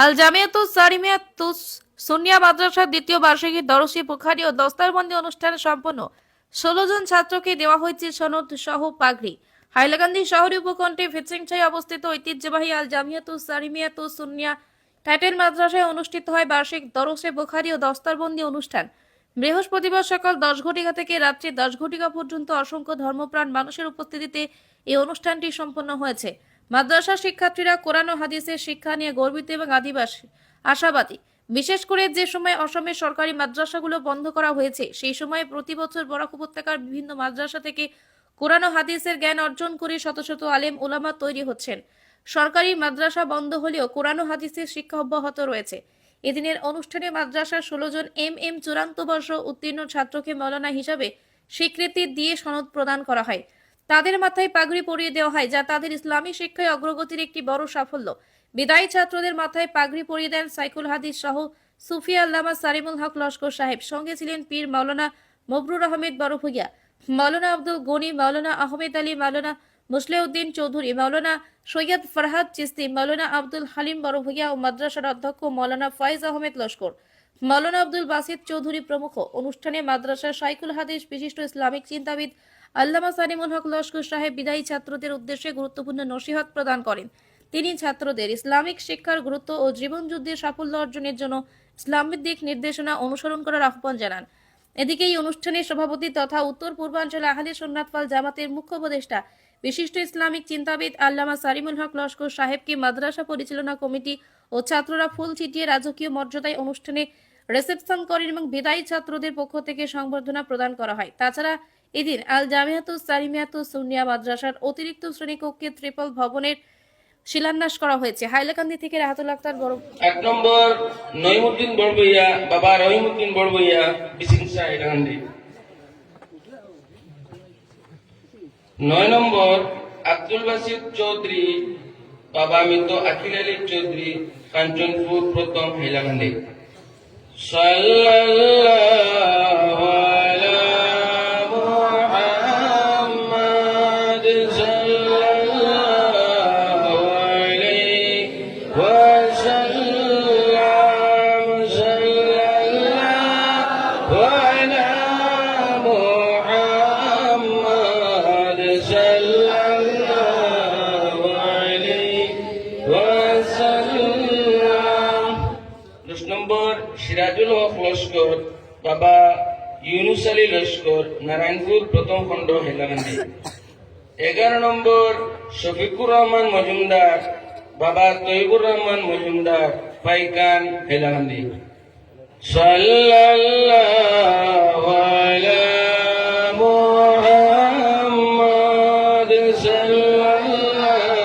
আল জামিয়াতুস সালিমিয়াতুস সুন্নিয়া মাদ্রাসার দ্বিতীয় বার্ষিকী দরসি বুখারী ও দস্তারবন্দি অনুষ্ঠানে সম্পন্ন ১৬ জন ছাত্রকে দেওয়া হয়েছে সনদ সহ পাগড়ি। হাইলাকান্দি শহরে উপকণ্ঠে ফিচিংছায় অবস্থিত ঐতিহ্যবাহী আল জামিয়াতুস সালিমিয়াতুস সুন্নিয়া টাইটেল মাদ্রাসায় অনুষ্ঠিত হয় বার্ষিক দরসে বুখারী ও দস্তারবন্দি অনুষ্ঠান। বৃহস্পতিবার সকাল ১০ ঘটিকা থেকে রাত্রি ১০ ঘটিকা পর্যন্ত অসংখ্য ধর্মপ্রাণ মানুষের উপস্থিতিতে এই অনুষ্ঠানটি সম্পন্ন হয়েছে। মাদ্রাসার শিক্ষার্থীরা কোরআন ও হাদিসের শিক্ষা নিয়ে গর্বিত এবং আশাবাদী। বিশেষ করে যে সময় অসমের সরকারি মাদ্রাসাগুলো বন্ধ করা হয়েছে সেই সময়ে প্রতি বছর বরাক উপত্যকার বিভিন্ন মাদ্রাসা থেকে কোরআন ও হাদিসের জ্ঞান অর্জন করে শত শত আলেম উলামা তৈরি হচ্ছেন। সরকারি মাদ্রাসা বন্ধ হলেও কোরআন ও হাদিসের শিক্ষা অব্যাহত রয়েছে। এদিনের অনুষ্ঠানে মাদ্রাসার ১৬ জন চূড়ান্ত বর্ষ উত্তীর্ণ ছাত্রকে মৌলানা হিসাবে স্বীকৃতি দিয়ে সনদ প্রদান করা হয়। তাদের মাথায় পাগড়ি পরিয়ে দেওয়া হয়, যা তাদের ইসলামী শিক্ষায় অগ্রগতির একটি বড় সাফল্য। বিদায়ী ছাত্রদের মাথায় পাগড়ি পরিয়ে দেন সাইকুল হাদিস সহ সুফি আল্লামা সালিমুল হক লস্কর সাহেব। সঙ্গে ছিলেন পীর মাওলানা মবরুর আহমেদ বড়ভূইয়া, মাওলানা আব্দুল গনি, মাওলানা আহমেদ আলী, মাওলানা মুসলেউদ্দিন চৌধুরী, মাওলানা সৈয়দ ফরহাদ চিস্তি, মাওলানা আব্দুল হালিম বড়ভূইয়া ও মাদ্রাসার অধ্যক্ষ মাওলানা ফয়েজ আহমেদ লস্কর, মাওলানা আব্দুল বাসিত চৌধুরী প্রমুখ। অনুষ্ঠানে মাদ্রাসার সাইকুল হাদিস বিশিষ্ট ইসলামিক চিন্তাবিদ আল্লামা সালিমুল হক লস্কর সাহেব বিদায়ী ছাত্রদের উদ্দেশ্যে গুরুত্বপূর্ণ নসিহত প্রদান করেন। তিনি ছাত্রদের ইসলামিক শিক্ষার গুরুত্ব ও জীবন যুদ্ধে সাফল্য অর্জনের জন্য ইসলামিক দিক নির্দেশনা অনুসরণ করার আহ্বান জানান। এদিকে এই অনুষ্ঠানে সভাপতি তথা উত্তর পূর্বাঞ্চল আহলে সুন্নাত ওয়াল জামাতের মুখ্য উপদেষ্টা বিশিষ্ট ইসলামিক চিন্তাবিদ আল্লামা সালিমুল হক লস্কর সাহেবকে মাদ্রাসা পরিচালনা কমিটি ও ছাত্ররা ফুল ছিটিয়ে রাজকীয় মর্যাদায় অনুষ্ঠানে রিসেপশন করেন এবং বিদায়ী ছাত্রদের পক্ষ থেকে সংবর্ধনা প্রদান করা হয়। তাছাড়া এদিন আল জামিয়াতুস সালিমিয়াতুস সুন্নিয়া মাদ্রাসার অতিরিক্ত শ্রেণীকক্ষে ত্রিপল ভবনের শিলান্যাস করা হয়েছে। হাইলাকান্দি থেকে রাহাতুল আক্তার বড়। ১ নম্বর নঈমুদ্দিন বড়ভূইয়া, বাবা রহিমউদ্দিন বড়ভূইয়া, বিচিংছা, হাইলাকান্দি। ৯ নম্বর আব্দুল বাসিত চৌধুরী, বাবা মৃত আখিল আলী চৌধুরী, কাঞ্চনপুর প্রথম, হাইলাকান্দি। সাল্লাল্লাহু আলা মুহাম্মাদ সাল্লাল্লাহু আলাইহি ওয়াসাল্লাম, সাল্লাল্লাহু আলা মুহাম্মাদ সাল্লাল্লাহু আলাইহি ওয়াসাল্লাম। ১০ নম্বর সিরাজুল হক লস্কর, বাবা ইউনুস আলী লস্কর, নারায়ণপুর প্রথম খণ্ড, হাইলাকান্দি। ১১ নম্বর শফিকুর রহমান মজুমদার, বাবা তৈবুর রহমান মজুমদার, পাইকান, হাইলাকান্দি। সাল্লাল্লাহু আলা মুহাম্মাদ সাল্লাল্লাহু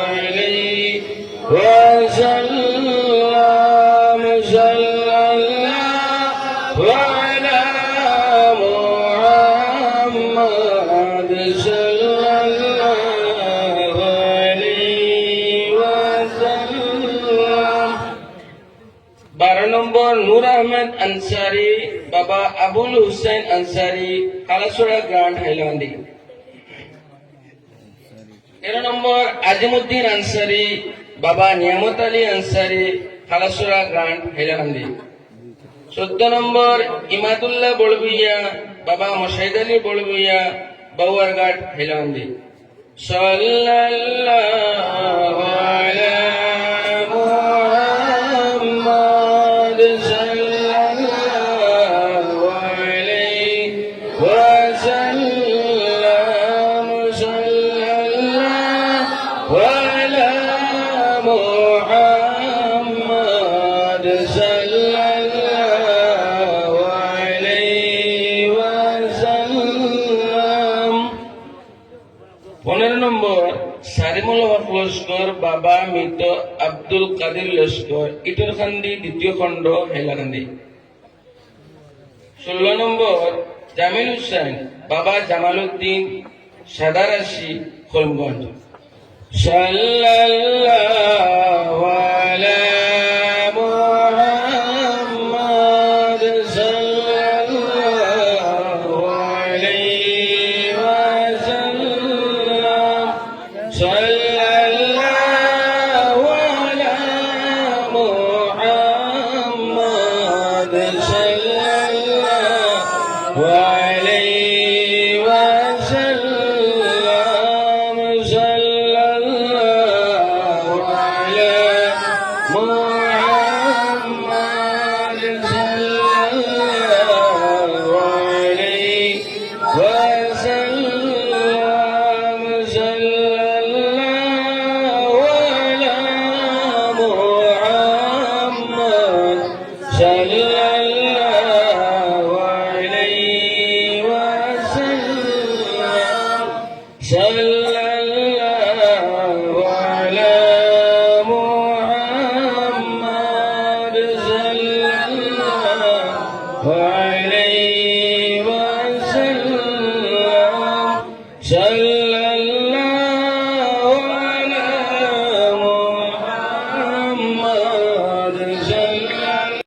আলাইহি ওয়াসাল্লাম, সাল্লাল্লাহু আলা মুহাম্মাদ সাল্লাল্লাহু আলাইহি ওয়াসাল্লাম। ১২ নম্বর নূর আহমেদ আনসারি, বাবা আবুল হুসেন আনসারি, কালাসুরা গ্রান্ট, হাইলাকান্দি। ১৩ নম্বর আজিমুদ্দিন আনসারি, বাবা নিয়ামত আলী আনসারি, কালাসুরা গ্রান্ট, হাইলাকান্দি। ১৪ নম্বর ইমাদুল্লাহ বড়ভূইয়া, বাবা মোশাহিদ আলী বড়ভূইয়া, বাউয়ারঘাট, হাইলাকান্দি। সাল্লাল্লাহু আলা মুহাম্মাদ সাল্লাল্লাহু আলাইহি ওয়াসাল্লাম, সাল্লাল্লাহু আলা মুহাম্মাদ সাল্লাল্লাহু আলাইহি ওয়াসাল্লাম। ১৫ নম্বর সালিমুল হক লস্কর, বাবা মৃত আব্দুল কাদির লস্কর, ইটরখান্দি দ্বিতীয় খণ্ড, হাইলাকান্দি। ১৬ নম্বর জামিল হুসাইন, বাবা জামাল উদ্দিন, সাদারাশি, করিমগঞ্জ। সাল্লাল্লাহু আলা মুহাম্মাদ সাল্লাল্লাহু আলাইহি ওয়াসাল্লাম, সাল্লাল্লাহু আলা محمد صلى الله عليه وسلم صلى الله على محمد صلى الله عليه وسلم صلى الله على محمد صلى الله عليه وسلم صلى الله على محمد صلى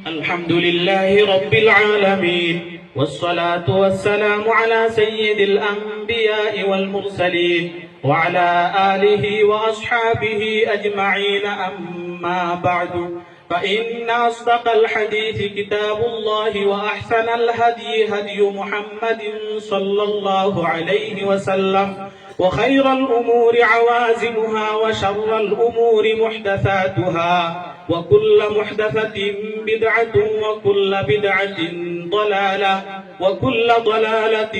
الحمد لله رب العالمين والصلاة والسلام على سيد الأنبياء والمرسلين وعلى آله وأصحابه أجمعين أما بعد فإن أصدق الحديث كتاب الله وأحسن الهدي هدي محمد صلى الله عليه وسلم وخير الأمور عوازمها وشر الأمور محدثاتها وكل محدثة بدعة وكل بدعة ضلالة وكل ضلالة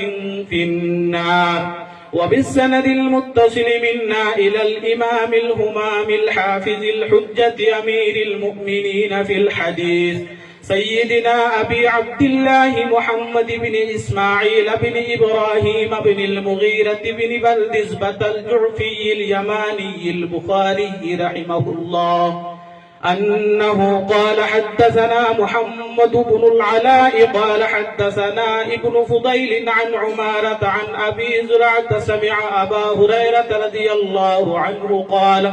في النار وبالسند المتصل منا إلى الإمام الهمام الحافظ الحجة أمير المؤمنين في الحديث سيدنا أبي عبد الله محمد بن إسماعيل بن إبراهيم بن المغيرة بن بلدزبة الجعفي اليماني البخاري رحمه الله أنه قال حدثنا محمد بن العلاء قال حدثنا ابن فضيل عن عمارة عن أبي زرعة سمع أبا هريرة رضي الله عنه قال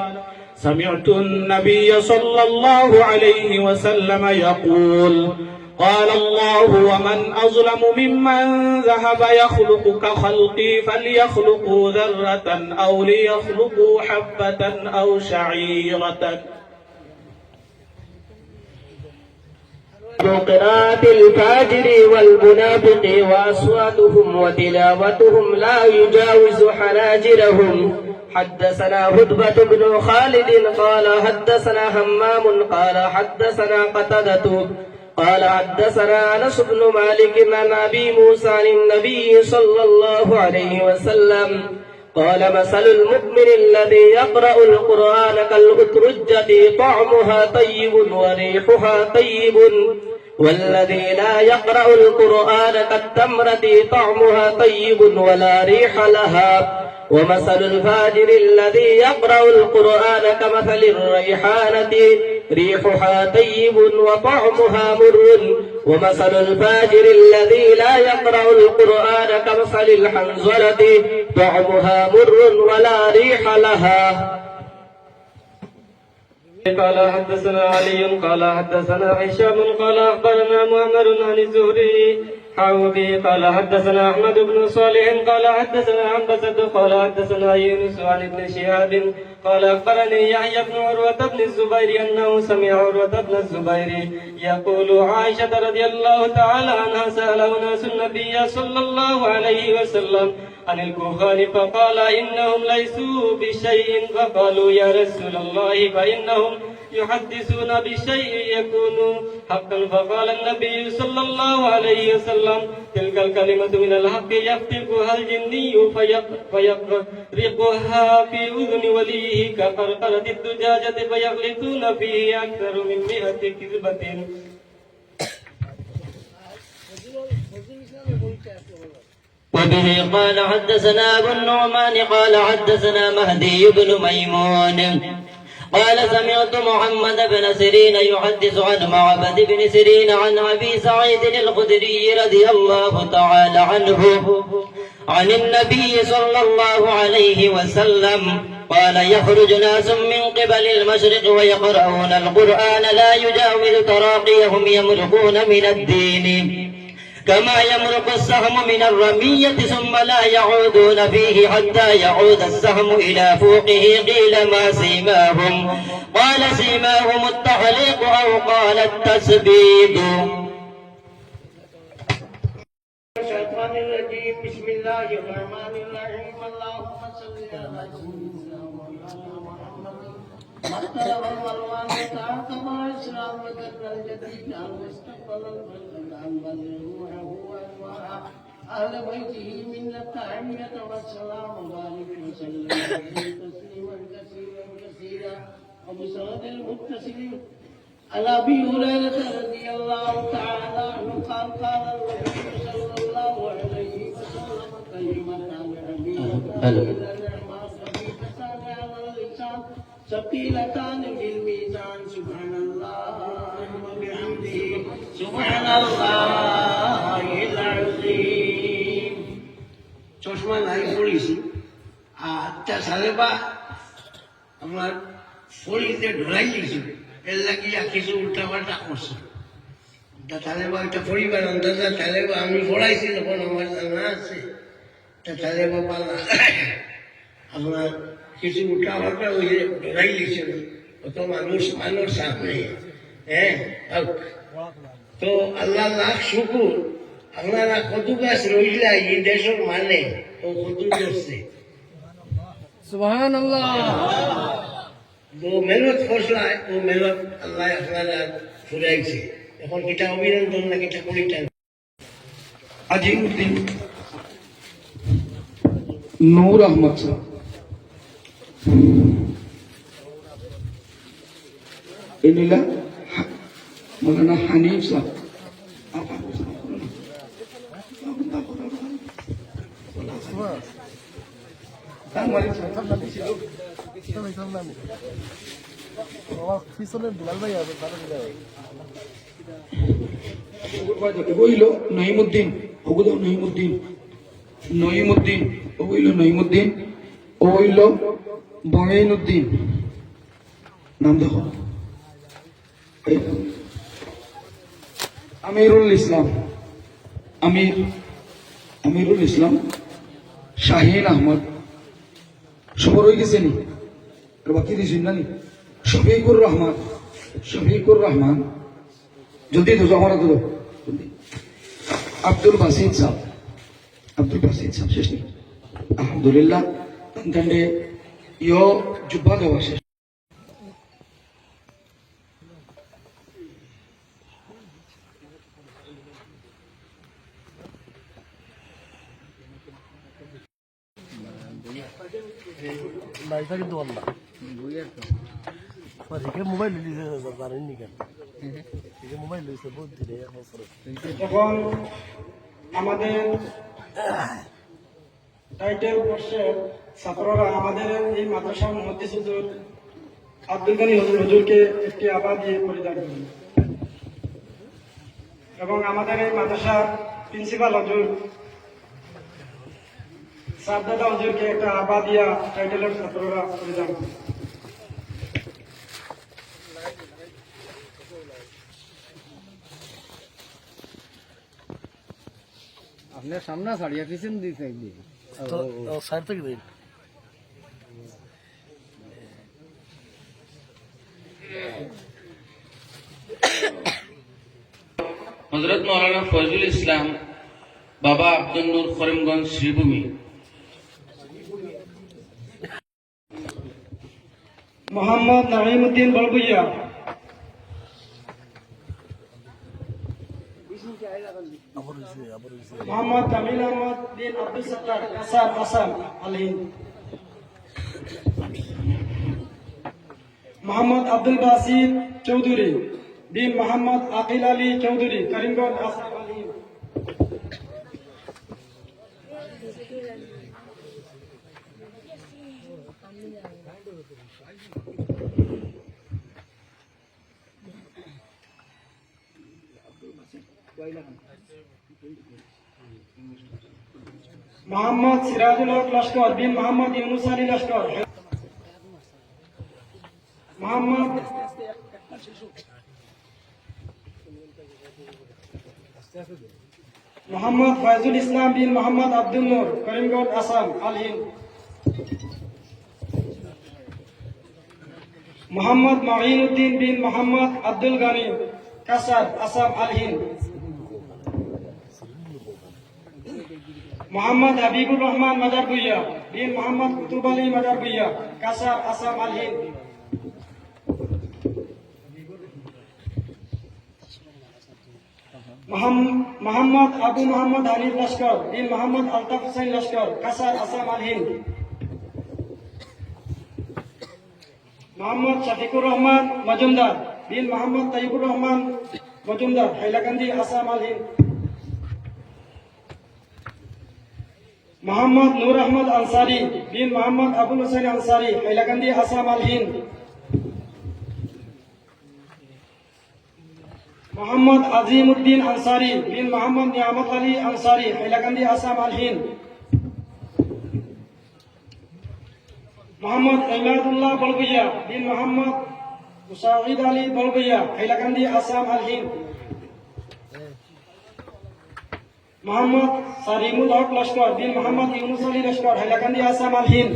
سمعت النبي صلى الله عليه وسلم يقول قال الله ومن أظلم ممن ذهب يخلق كخلقي فليخلقوا ذرة أو ليخلقوا حبة أو شعيرة. قراءة الفاجر والمنافق وأصواتهم وتلاوتهم لا يجاوز حناجرهم. حدثنا هدبة بن خالد قال حدثنا همام قال حدثنا قتادة قال حدثنا أنس بن مالك عن أبي موسى عن النبي صلى الله عليه وسلم قال مثل المؤمن الذي يقرأ القرآن كالأترجة طعمها طيب وريحها طيب والذي لا يقرأ القرآن كالتمرة طعمها طيب ولا ريح لها ومثل الفاجر الذي يقرأ القرآن كمثل الريحانة ريحها طيب وطعمها مر ومثل الفاجر الذي لا يقرأ القرآن كمثل الحنظلة طعمها مر ولا ريح لها. قال حدثنا علي قال حدثنا هشام قال أخبرنا معمر عن الزهري حوبي قال حدثنا أحمد بن صالح قال حدثنا عنبسة قال حدثنا يونس عن ابن شهاب قال أخبرني يحيى بن عروة بن الزبير أنه سمع عروة بن الزبير يقول عائشة رضي الله تعالى عنها سأله ناس النبي صلى الله عليه وسلم عن الكهان فقال إنهم ليسوا بشيء فقالوا يا رسول الله فإنهم يحدثون بشيء يكون حقا فقال النبي صلى الله عليه وسلم تلك الكلمة من الحق يخطفها الجني فيقرقها في أذن وليه كقرقرة الدجاجة فيغلطون فيه أكثر من 100 كذبة. وبه قال حدثنا أبو النعمان قال حدثنا مهدي بن ميمون قال سمعت محمد بن سيرين يحدث عن معبد بن سيرين عن أبي سعيد الخدري رضي الله تعالى عنه عن النبي صلى الله عليه وسلم قال يخرج ناس من قبل المشرق ويقرؤون القرآن لا يجاوز تراقيهم يمرقون من الدين كما يمرق السهم من الرمية ثم لا يعودون فيه حتى يعود السهم إلى فوقه قيل ما سيماهم قال سيماهم التحليق أو قال التسبيب. الشيطان الرجيم بسم الله الرحمن الرحيم اللهم صل على سيدنا محمد وذكر الجديد واستقبل الفرد عن بدر روحه وانواعه اهل بيته من التحيه والسلام وبارك وسلم عليه تسليما كثيرا كثيرا وبسند المتصلين عن ابي هريره رضي الله تعالى عنه قال قال النبي صلى الله عليه وسلم كلمتان حبيبتان خفيفتان على اللسان ثقيلتان في الميزان سبحان الله وبحمده سبحان الله العظيم চশমা নাই পড়েছি আটটা সালে বা আমার শরীরে ঢোলাই গেছিল এর লাগিয়া কিছু উল্টাপাল্টা করছে তাহলে বা একটা পরিবার অন্তত তাহলে বা আমি পড়াইছি যখন আমার জানা আছে তাহলে বা পাল্লা আপনার কিছু উল্টাপাল্টা ওই যে ঢোলাই গেছিল কত মানুষ সামনে হ্যাঁ তো আল্লাহ লাখ শুকুর আপনারা কত গাছ রইলা এই দেশের মানে ও কত করছে তো মেহনত করছলায় ও মেহনত আল্লাহ আপনারা ফুরাইছে এখন কিটা অভিনন্দন না কিটা করিটা আজিমউদ্দিন নূর আহমদ সাহেব এনিলা মৌলানা হানিফ সাহেব হইল নঈমুদ্দিন ওগুলো নঈমুদ্দিন ও হইল নঈমুদ্দিন ও হইল বয়াইনুদ্দিন নাম দেখো আমিরুল ইসলাম শাহিন আহমদ সবর হয়ে গেছে নি বাকি দিয়েছেন না নি শফিকুর রহমান জলদি তো জমা তো আব্দুল বাসিদ সাহেব শেষ নেই আলহামদুলিল্লাহ তান্ডে ইয়ো জুব্বা দেওয়া শেষ এখন আমাদের টাইটেল কোর্সের ছাত্ররা আমাদের এই মাদ্রাসার মুহাদ্দিস হুজুর আব্দুল গনি হুজুরকে একটি আবাদ দিয়ে পরিত্যাগ করবেন এবং আমাদের এই মাদ্রাসার প্রিন্সিপাল হুজুর সাবদাদা হুজুরকে একটা আবাদ দিয়া টাইটেলের ছাত্ররা পরিত্যাগ করবেন। আপনার সামনে ছাড়িয়া পিছন দিতে একদিন সাইড থেকে দিন হযরত মাওলানা ফয়জুল ইসলাম বাবা আব্দুল নূর করিমগঞ্জ শ্রীভূমি মোহাম্মদ নাঈমউদ্দিন বলবুইয়া মোহাম্মদ কামিল আহমদ বিন আব্দুল সত্তার আসাম আলহিন মোহাম্মদ আব্দুল বাসির চৌধুরী বিন মোহাম্মদ আকিল আলী চৌধুরী করিমগঞ্জ আসাম আলহিন মোহাম্মদ সিরাজুল হক লস্কর বিন মোহাম্মদ ইউনুস আলী লস্কর মোহাম্মদ ফয়জুল ইসলাম বিন মোহাম্মদ আব্দুল নূর করিমগঞ্জ আসাম আলহিন মোহাম্মদ মাঈনুদ্দিন বিন মোহাম্মদ আব্দুল গানি কাসার আসাম আলহিন মোহাম্মদ হাবিবুর রহমান মাজার ভুইয়া বিন মোহাম্মদ কুতুব আলী মাজার ভুইয়া কাসার আসাম আলহিন মোহাম্মদ আবু মোহাম্মদ হানিফ লস্কর বিন মোহাম্মদ আলতাফ হুসাইন লস্কর কাসার আসাম আল হিন্দ। মোহাম্মদ শফিকুর রহমান মজুমদার বিন মোহাম্মদ তাইবুর রহমান মজুমদার হাইলাকান্দি আসাম আল হিন্দ। মোহাম্মদ নূর আহমদ আনসারি বিন মোহাম্মদ আবুল হোসেন আনসারি হাইলাকান্দি আসাম আল হিন্দ। মোহাম্মদ আজিম উদ্দিন আনসারি বিন মোহাম্মদ নিয়ামত আলী আনসারি হাইলাকান্দি আসাম আল হিন্দ। মোহাম্মদ ইমাদুল্লাহ বলবইয়া বিন মোহাম্মদ মুসাহিদ আলী বলবইয়া হাইলাকান্দি আসাম আল হিন্দ। মোহাম্মদ সারিমুল হক লস্কর বিন মোহাম্মদ ইউনুস আলী লস্কর হাইলাকান্দি আসাম আল হিন্দ।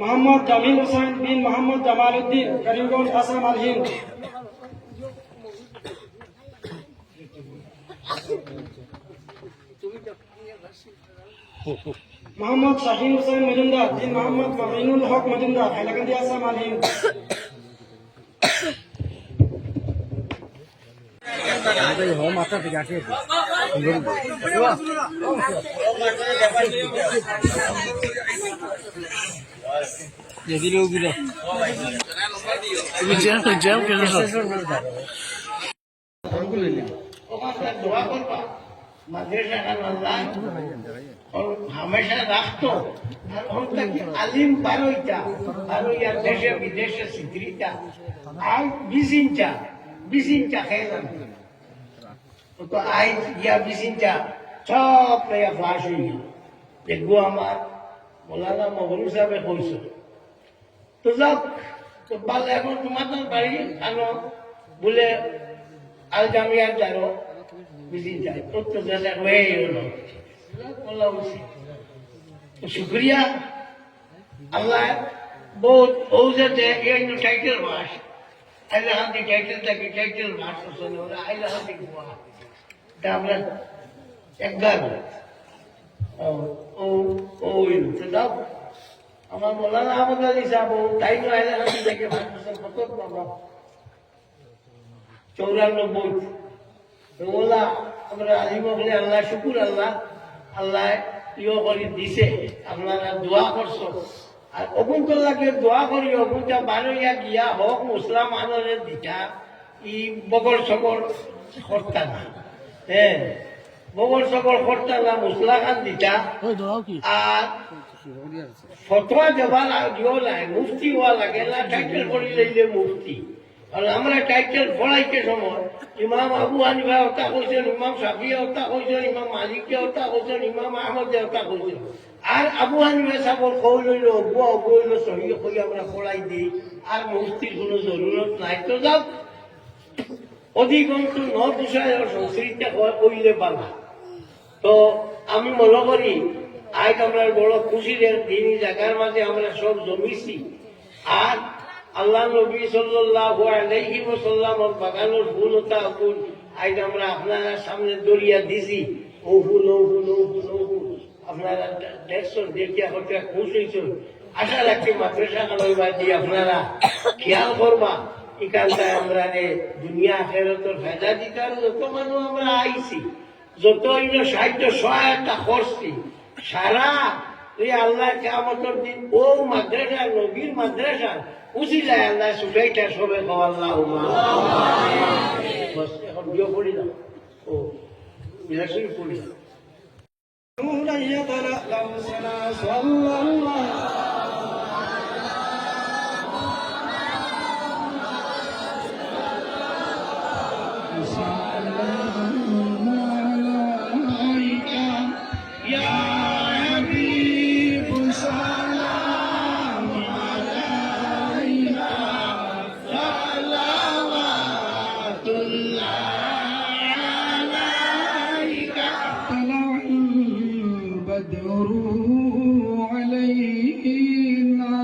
মোহাম্মদ জামিল হুসাইন বিন মোহাম্মদ জামাল উদ্দিন করিমগঞ্জ আসাম আল হিন্দ। মোহাম্মদ শাহিন হুসাইন মজুমদার বিন মোহাম্মদ মামিনুল হক মজুমদার হাইলাকান্দি আসাম আল হিন্দ। মাথা থেকে আসে ওখানকার দোয়া করবা মাদ্রাসা আল্লাহ হামেশা রাখতো আর ওখানকার আলিম বারোইটা বারোইয়া দেশে বিদেশে সিদ্রিটা আর 20 ইঞ্চা খেয়ে যাবে তো আই ইয়া 20 ইঞ্চা সব প্লেয়া ফ্লাশ হয়ে গেল। দেখবো আমার মৌলানা মহরুল সাহেব কইস তো যাক তো বাল এখন তোমাদের বাড়ি আনো বলে আল জামিয়ার যারো 20 ইঞ্চা তো দেশে হয়ে গেল। শুক্রিয়া আল্লাহ বহুত ঔষধে এই টাইটেল মাস আইলা হাতি টাইটেল মাস ওরা আইলা হাতি গোয়া এটা আমরা একবার ও দাও আমার মৌলানা আহমদ আলী সাহেব তাই তো আইলা হাতি থেকে কত বাবা 94 তো ওলা আমরা আলিম বলে আল্লাহ শুকুর আল্লাহ আল্লাহ ইয়ে করে দিছে আপনারা দোয়া করছো আর অবুন্তলাকে দোয়া করি অবুনটা বারোইয়া গিয়া হোক মুসলাম আনরের দিটা ই বগর সকর কর্তা না হ্যাঁ বগর সকর কর্তা না মুসলা খান দিটা আর ফতোয়া দেওয়ার দিও নাই মুফতি হওয়া লাগে না টাইটেল করে লইলে মুফতি আর আমরা টাইটেল পড়াইতে সময় ইমাম আবু হানিফা ওটা কইছেন ইমাম শাফি ওটা কইছেন ইমাম মালিক ওটা কইছেন ইমাম আহমদ ওটা কইছেন আর আবু হানিফা সাহেব কই লইল বুয়া কইল সহি কই আমরা পড়াই দিই আর মুফতির কোনো জরুরত নাই তো যাও অধিকাংশ ন বিষয়ের সংস্কৃতি কইলে পালা তো আমি মনে করি আজ আমরা বড় খুশির দিন জায়গার মাঝে আমরা সব জমিছি আর আল্লাহ নবী সাল্লাল্লাহু আলাইহি ওয়াসাল্লামের বাগানের ফুল ওটা ফুল আজ আমরা আপনারা সামনে দরিয়া দিছি ও ফুল আপনারা দেখছেন দেখিয়া হতে খুশ হয়েছেন। আশা রাখছি মাদ্রাসা কালবা দিয়ে আপনারা খেয়াল করবা এখানটায় আমরা দুনিয়া আখেরাতের ফায়দা দিতে আর যত মানুষ আমরা আইছি যত সাহায্য সহায়তা করছি সারা এই আল্লাহ কিয়ামতের দিন ও মাদ্রাসা নবীর মাদ্রাসা উচি যায় আল্লাহ সুখাইটা সবে আল্লাহ এখন বিয়ে পড়ি না ও মিলাশরীফ পড়ি না البدر علينا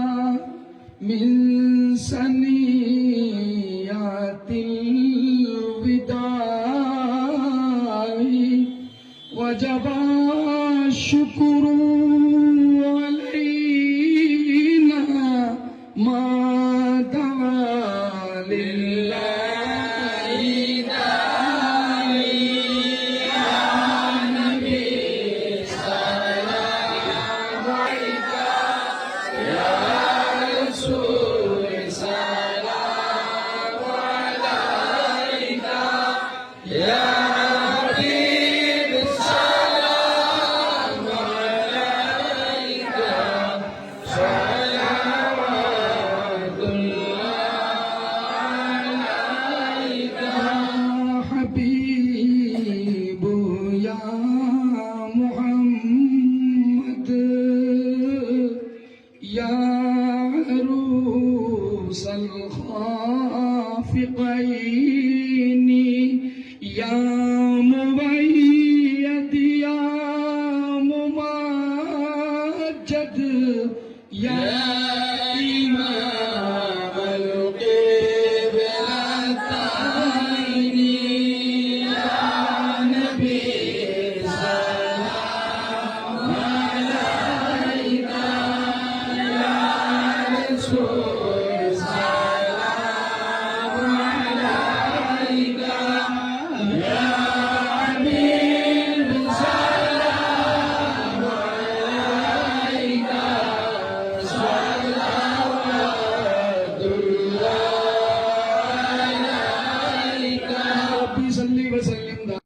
من سنيات الوداع وجب الشكر علينا ما دعا لله الخافقين يا مؤيد يا ممجد يا إمام القبلتين يا نبي سلام عليك يا رسول سلام عليك يا حبيب سلام عليك صلوات الله عليك ربي صل وسلم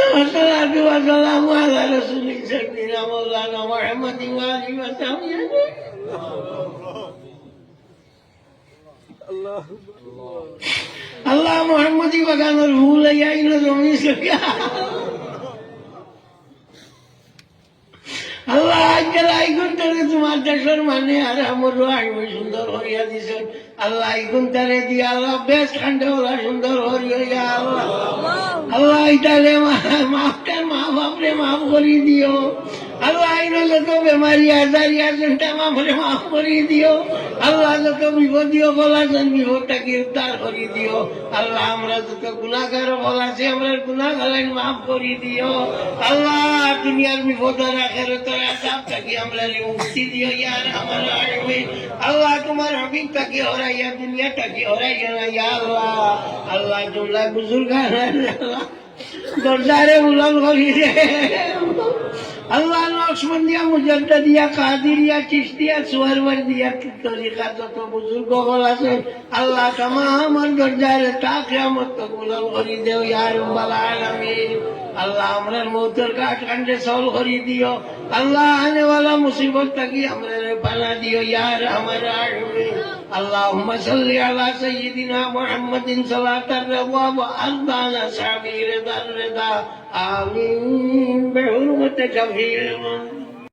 والصلاة والسلام على رسول سيدنا مولانا محمد وآله وصحبه আল্লাহ মোহাম্মদী বাগানোর ভুল আইন জমি আল্লাহ আজকাল আই ঘন্টারে তোমার দেশের মানে আর আমারও আইব সুন্দর হরিয়া দিছ আল্লাহ আই ঘন্টারে দিয়ে আল্লাহ বেশ ঠান্ডা ওরা সুন্দর হরিয়া আল্লাহ আল্লাহ ইতালে মাফটার মা বাপরে মাফ করি দিও আল্লাহ আইন যত বেমারি আজারি আজনটা মাফরে মাফ করি দিও আল্লাহ যত বিপদীয় বলাছেন বিপদটাকে উদ্ধার করি দিও আল্লাহ আমরা যত গুণাগার বলাছে আমরা গুণাগার মাফ করি দিও আল্লাহ দুনিয়ার বিপদের আখেরাতের আযাবটাকে আমরা মুক্তি দিও ইয়ার আমার আসবে আল্লাহ তোমার হাবিবটাকে হরাইয়া দুনিয়াটাকে হরাইয়া না ইয়া আল্লাহ আল্লাহ তোমরা বুজুর্গান আল্লাহ দরজারে উলাল করি রে আল্লাহ নকশবন্দিয়া মুজাদ্দিদিয়া কাদিরিয়া চিশতিয়া সুহরওয়ার্দিয়া তরিকা যত বুজুর্গ হল আছে আল্লাহ तमाम দরজারে তা কিয়ামত তক উলাল করি দেও ইয়া রাব্বাল আলামিন আল্লাহ আমরার মৌতের কাঠ কাণ্ডে সল করি দিও আল্লাহ আনে वाला মুসিবত থাকি আমরারে পানা দিও ইয়া আমার আমিন اللهم صل على سيدنا محمد صلاة الرضا وأرضانا سبيل الرضا آمين بحرمة كبير